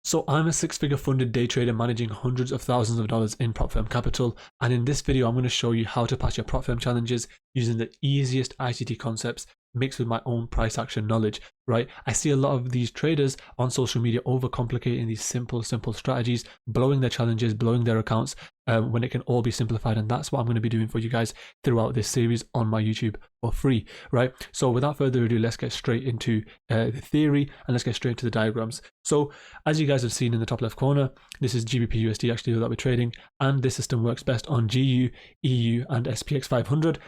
So I'm a six-figure funded day trader managing hundreds of thousands of dollars in prop firm capital, and in this video I'm going to show you how to pass your prop firm challenges using the easiest ICT concepts mixed with my own price action knowledge, right? I see a lot of these traders on social media overcomplicating these simple strategies, blowing their challenges, blowing their accounts when it can all be simplified, and that's what I'm going to be doing for you guys throughout this series on my YouTube for free, right? So without further ado, let's get straight into the theory and let's get straight into the diagrams. So as you guys have seen in the top left corner, this is GBP USD actually that we're trading, and this system works best on GU, EU and SPX 500.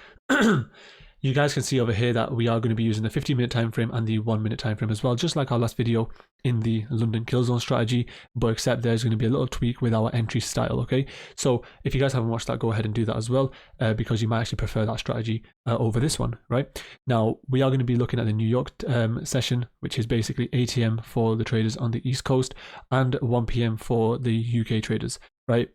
You guys can see over here that we are going to be using the 15-minute time frame and the 1-minute time frame as well, just like our last video in the London Killzone strategy, but except there's going to be a little tweak with our entry style, okay? So if you guys haven't watched that, go ahead and do that as well, because you might actually prefer that strategy over this one, right? Now, we are going to be looking at the New York session, which is basically 8 AM for the traders on the East Coast and 1 PM for the UK traders, right?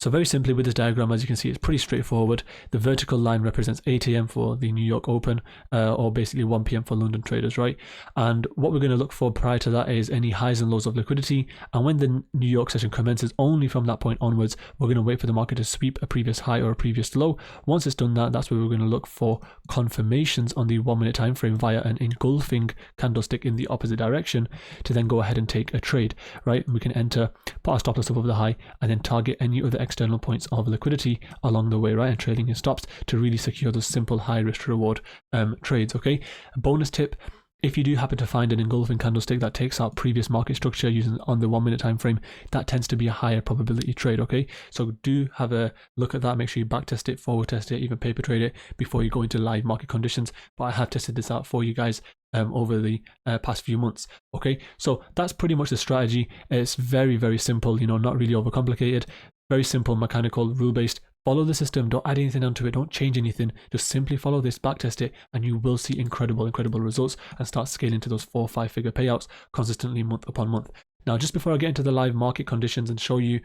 So very simply with this diagram, as you can see, it's pretty straightforward. The vertical line represents 8 AM for the New York Open, or basically 1 PM for London traders, right? And what we're going to look for prior to that is any highs and lows of liquidity. And when the New York session commences, only from that point onwards, we're going to wait for the market to sweep a previous high or a previous low. Once it's done that, that's where we're going to look for confirmations on the 1-minute time frame via an engulfing candlestick in the opposite direction to then go ahead and take a trade, right? We can enter, put our stop loss above the high, and then target any other external points of liquidity along the way, right? And trailing in stops to really secure those simple high risk to reward trades, okay? A bonus tip: if you do happen to find an engulfing candlestick that takes out previous market structure using on the 1-minute time frame, that tends to be a higher probability trade, okay? So do have a look at that. Make sure you back test it, forward test it, even paper trade it before you go into live market conditions. But I have tested this out for you guys over the past few months, okay? So that's pretty much the strategy. It's very simple, you know, not really overcomplicated. Very simple, mechanical, rule-based. Follow the system, don't add anything onto it, don't change anything, just simply follow this, backtest it, and you will see incredible results and start scaling to those 4 or 5 figure payouts consistently month upon month. Now, just before I get into the live market conditions and show you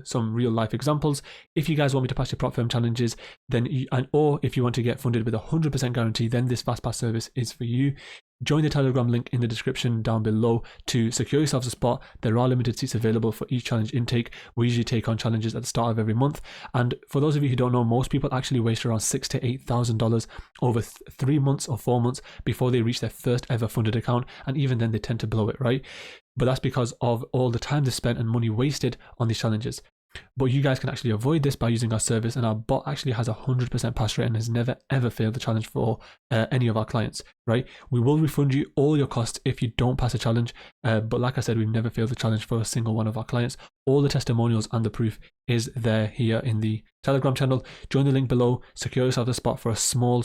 some real life examples, if you guys want me to pass your prop firm challenges, then or if you want to get funded with 100% guarantee, then this fast pass service is for you. Join the Telegram link in the description down below to secure yourselves a spot. There are limited seats available for each challenge intake. We usually take on challenges at the start of every month, and for those of you who don't know, most people actually waste around $6,000 to $8,000 over 3 months or 4 months before they reach their first ever funded account, and even then they tend to blow it, right? But that's because of all the time they spent and money wasted on these challenges. But you guys can actually avoid this by using our service, and our bot actually has a 100% pass rate and has never ever failed the challenge for any of our clients, right? We will refund you all your costs if you don't pass a challenge, but like I said, we've never failed the challenge for a single one of our clients. All the testimonials and the proof is there here in the Telegram channel. Join the link below, secure yourself a spot for a small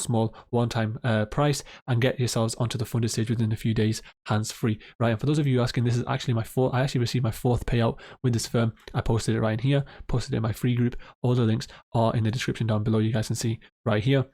one-time price, and get yourselves onto the funded stage within a few days, hands-free, right? And for those of you asking, this is actually I actually received my 4th payout with this firm. I posted it right in here, posted it in my free group. All the links are in the description down below. You guys can see right here.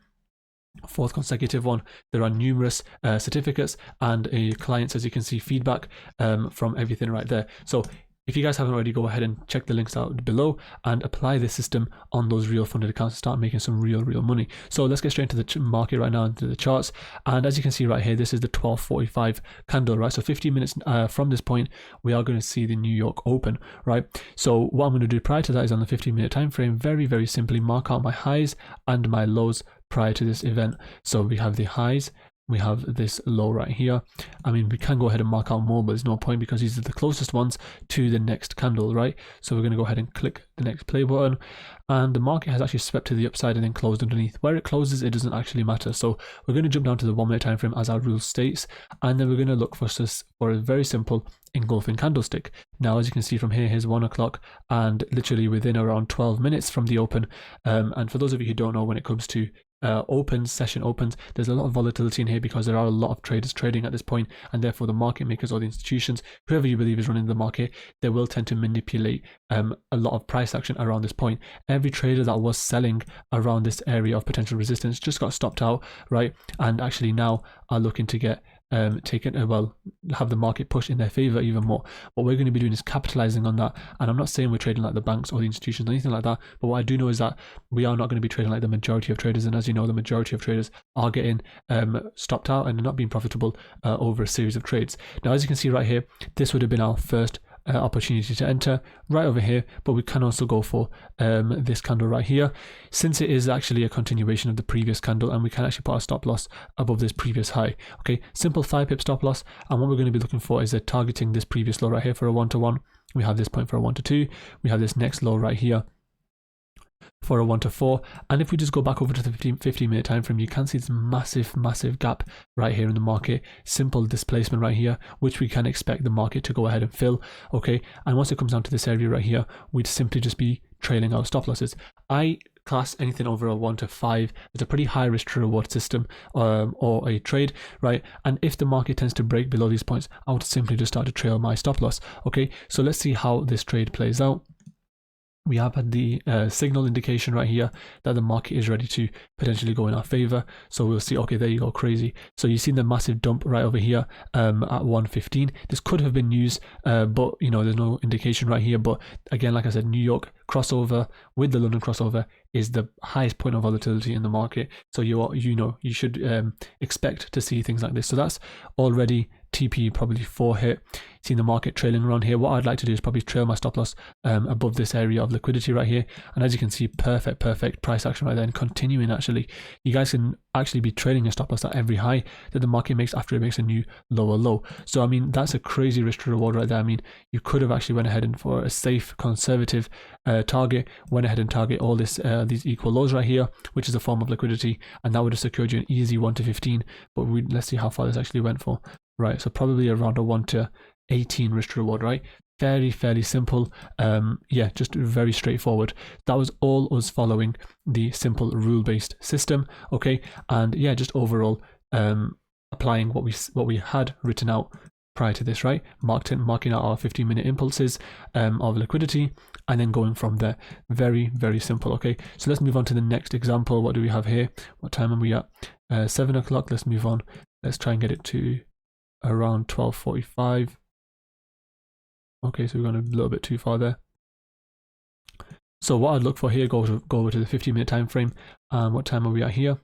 4th consecutive one. There are numerous certificates and clients, as you can see, feedback from everything right there. So if you guys haven't already, go ahead and check the links out below and apply this system on those real funded accounts and start making some real money. So let's get straight into the market right now, into the charts. And as you can see right here, this is the 12:45 candle, right? So 15 minutes from this point, we are going to see the New York Open, right? So what I'm going to do prior to that is on the 15-minute time frame, very simply mark out my highs and my lows prior to this event. So we have the highs, we have this low right here. I mean, we can go ahead and mark out more, but there's no point because these are the closest ones to the next candle, right? So we're going to go ahead and click the next play button, and the market has actually swept to the upside and then closed underneath. Where it closes, it doesn't actually matter. So we're going to jump down to the 1-minute time frame as our rule states, and then we're going to look for a very simple engulfing candlestick. Now, as you can see from here, here's 1 o'clock, and literally within around 12 minutes from the open. And for those of you who don't know, when it comes to session opens, there's a lot of volatility in here because there are a lot of traders trading at this point, and therefore the market makers or the institutions, whoever you believe is running the market, they will tend to manipulate a lot of price action around this point. Every trader that was selling around this area of potential resistance just got stopped out, right? And actually now are looking to get have the market push in their favor even more. What we're going to be doing is capitalizing on that. And I'm not saying we're trading like the banks or the institutions or anything like that, but what I do know is that we are not going to be trading like the majority of traders. And as you know, the majority of traders are getting stopped out and not being profitable over a series of trades. Now, as you can see right here, this would have been our first opportunity to enter right over here, but we can also go for this candle right here, since it is actually a continuation of the previous candle, and we can actually put a stop loss above this previous high. Okay, simple 5 pip stop loss, and what we're going to be looking for is targeting this previous low right here for a 1-to-1. We have this point for a 1-to-2. We have this next low right here for a 1-to-4, and if we just go back over to the 15-minute time frame, you can see this massive gap right here in the market, simple displacement right here, which we can expect the market to go ahead and fill. Okay, and once it comes down to this area right here, we'd simply just be trailing our stop losses. I class anything over a 1-to-5 as a pretty high risk to reward system or a trade, right? And if the market tends to break below these points, I would simply just start to trail my stop loss. Okay, so let's see how this trade plays out. We have had the signal indication right here that the market is ready to potentially go in our favor. So we'll see, okay, there you go, crazy. So you've seen the massive dump right over here at 115. This could have been used, but you know, there's no indication right here. But again, like I said, New York crossover with the London crossover is the highest point of volatility in the market. So you should expect to see things like this. So that's already TP probably 4 hit. Seeing the market trailing around here. What I'd like to do is probably trail my stop loss above this area of liquidity right here. And as you can see, perfect price action right there, and continuing. Actually, you guys can actually be trailing your stop loss at every high that the market makes after it makes a new lower low. So I mean, that's a crazy risk to reward right there. I mean, you could have actually went ahead and for a safe conservative target, went ahead and target all this these equal lows right here, which is a form of liquidity, and that would have secured you an easy 1-to-15. But let's see how far this actually went for. Right, so probably around a 1-to-18 risk to reward, right? Fairly simple. Yeah, just very straightforward. That was all us following the simple rule-based system. Okay, and yeah, just overall applying what we had written out prior to this, right? Marking out our 15-minute impulses of liquidity, and then going from there. Very simple. Okay, so let's move on to the next example. What do we have here? What time are we at? 7 o'clock. Let's move on. Let's try and get it to around 12:45. Okay, so we've gone a little bit too far there. So what I'd look for here, go over to the 15-minute time frame. What time are we at here?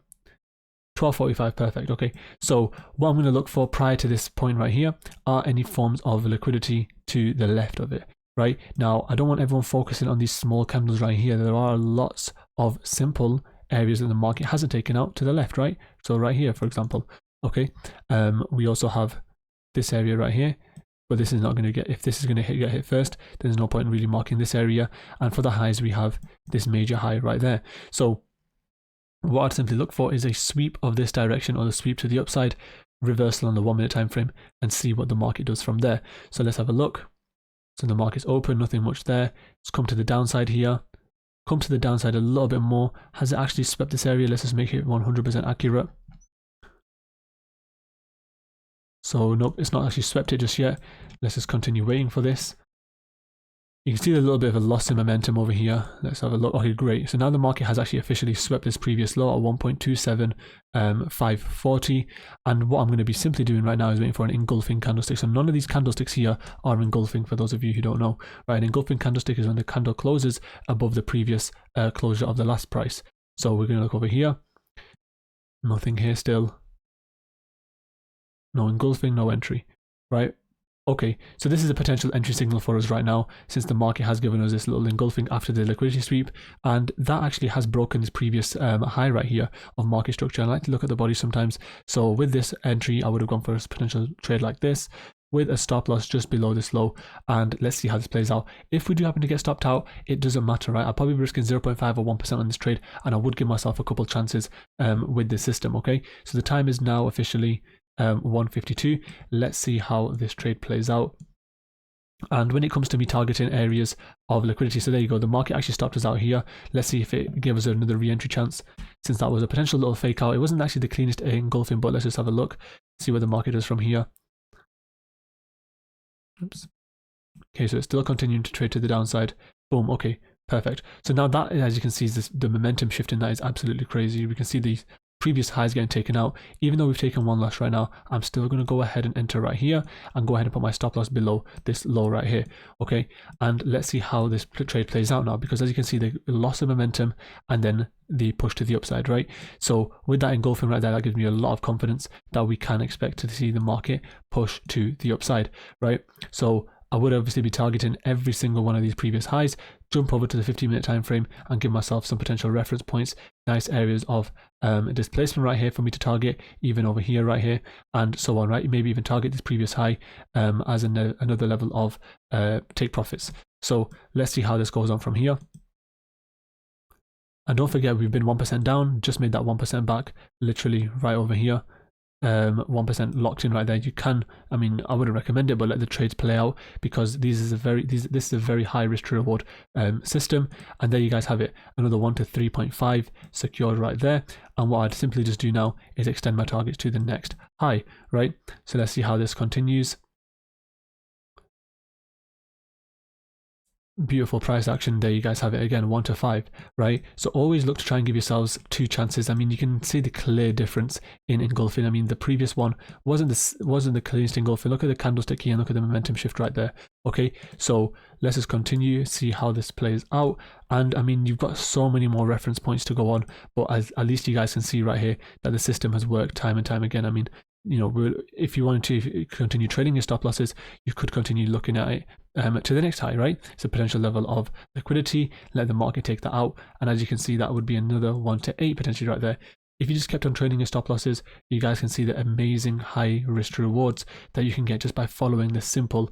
12:45, perfect. Okay, so what I'm going to look for prior to this point right here are any forms of liquidity to the left of it. Right now, I don't want everyone focusing on these small candles right here. There are lots of simple areas that the market hasn't taken out to the left, right? So right here, for example. Okay, we also have this area right here, but this is not going to get, if this is going to get hit first, then there's no point in really marking this area. And for the highs, we have this major high right there. So what I'd simply look for is a sweep of this direction, or the sweep to the upside, reversal on the 1-minute time frame, and see what the market does from there. So let's have a look. So the market's open, nothing much there. Let's come to the downside here. Come to the downside a little bit more. Has it actually swept this area? Let's just make it 100% accurate. So nope, it's not actually swept it just yet. Let's just continue waiting for this. You can see a little bit of a loss in momentum over here. Let's have a look. Okay, great. So now the market has actually officially swept this previous low at 1.27540. And what I'm going to be simply doing right now is waiting for an engulfing candlestick. So none of these candlesticks here are engulfing, for those of you who don't know. Right, an engulfing candlestick is when the candle closes above the previous closure of the last price. So we're going to look over here. Nothing here still. No engulfing, no entry, right? Okay, so this is a potential entry signal for us right now, since the market has given us this little engulfing after the liquidity sweep, and that actually has broken this previous high right here of market structure. I like to look at the body sometimes. So with this entry, I would have gone for a potential trade like this, with a stop loss just below this low, and let's see how this plays out. If we do happen to get stopped out, it doesn't matter, right? I'll probably be risking 0.5 or 1% on this trade, and I would give myself a couple chances with this system. Okay, so the time is now officially 1:52. Let's see how this trade plays out. And when it comes to me targeting areas of liquidity, so there you go, the market actually stopped us out here. Let's see if it gives us another re-entry chance, since that was a potential little fake out. It wasn't actually the cleanest engulfing, but let's just have a look, see where the market does from here. Oops. Okay, so it's still continuing to trade to the downside. Boom. Okay, perfect. So now that, as you can see, is the momentum shifting. That is absolutely crazy. We can see the previous highs getting taken out. Even though we've taken one loss right now, I'm still going to go ahead and enter right here and go ahead and put my stop loss below this low right here. Okay, and let's see how this trade plays out now, because as you can see, the loss of momentum and then the push to the upside, right? So with that engulfing right there, that gives me a lot of confidence that we can expect to see the market push to the upside, right? So I would obviously be targeting every single one of these previous highs, jump over to the 15-minute time frame and give myself some potential reference points, nice areas of displacement right here for me to target, even over here right here, and so on, right? Maybe even target this previous high as another level of take profits. So let's see how this goes on from here. And don't forget, we've been 1% down, just made that 1% back, literally right over here. 1% locked in right there. You can, I mean, I wouldn't recommend it, but let the trades play out, because this is a very high risk to reward system. And there you guys have it, another 1 to 3.5 secured right there. And what I'd simply just do now is extend my targets to the next high, right? So let's see how this continues. Beautiful price action. There you guys have it again, 1 to 5, right? So always look to try and give yourselves 2 chances. I mean, you can see the clear difference in engulfing. I mean, the previous one wasn't the cleanest engulfing. Look at the candlestick here and look at the momentum shift right there. Okay, so let's just continue, see how this plays out. And I mean, you've got so many more reference points to go on, but at least you guys can see right here that the system has worked time and time again. I mean, you know, if you wanted to continue trading your stop losses, you could continue looking at it to the next high, right? It's a potential level of liquidity, let the market take that out, and as you can see, that would be another 1 to 8 potentially right there. If you just kept on trading your stop losses, you guys can see the amazing high risk to rewards that you can get just by following this simple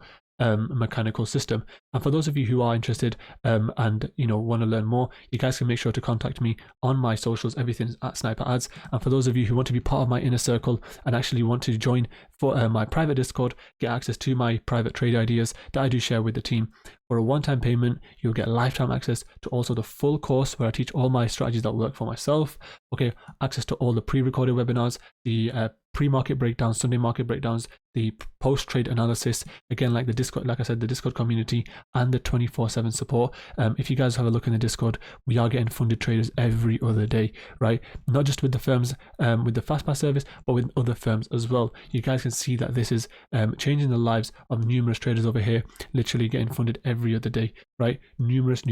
mechanical system. And for those of you who are interested and you know want to learn more, you guys can make sure to contact me on my socials. Everything's at Sniper Ads. And for those of you who want to be part of my inner circle and actually want to join for my private Discord, get access to my private trade ideas that I do share with the team. For a one-time payment, you'll get lifetime access to also the full course where I teach all my strategies that work for myself. Okay, access to all the pre-recorded webinars, the pre-market breakdowns, Sunday market breakdowns, the post-trade analysis, again, like the Discord, like I said, the Discord community, and the 24/7 support. If you guys have a look in the Discord, we are getting funded traders every other day, right? Not just with the firms, with the FastPass service, but with other firms as well. You guys can see that this is changing the lives of numerous traders over here, literally getting funded every other day, right? Numerous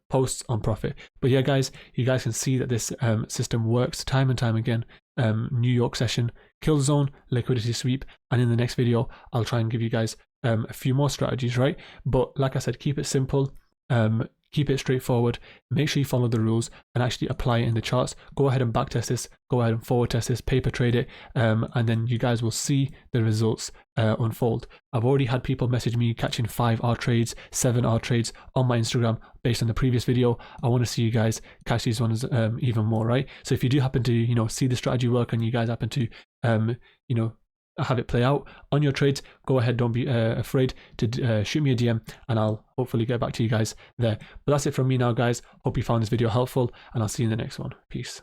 posts on profit. But yeah, guys, you guys can see that this system works time and time again. New York session, Killzone, liquidity sweep, and in the next video I'll try and give you guys a few more strategies, right? But like I said, keep it simple, keep it straightforward, make sure you follow the rules and actually apply it in the charts. Go ahead and backtest this, go ahead and forward test this, paper trade it, and then you guys will see the results unfold. I've already had people message me catching 5R trades, 7R trades on my Instagram based on the previous video. I want to see you guys catch these ones even more, right? So if you do happen to, you know, see the strategy work and you guys happen to, you know, have it play out on your trades, go ahead, don't be afraid to shoot me a DM and I'll hopefully get back to you guys there. But that's it from me now, guys. Hope you found this video helpful and I'll see you in the next one. Peace.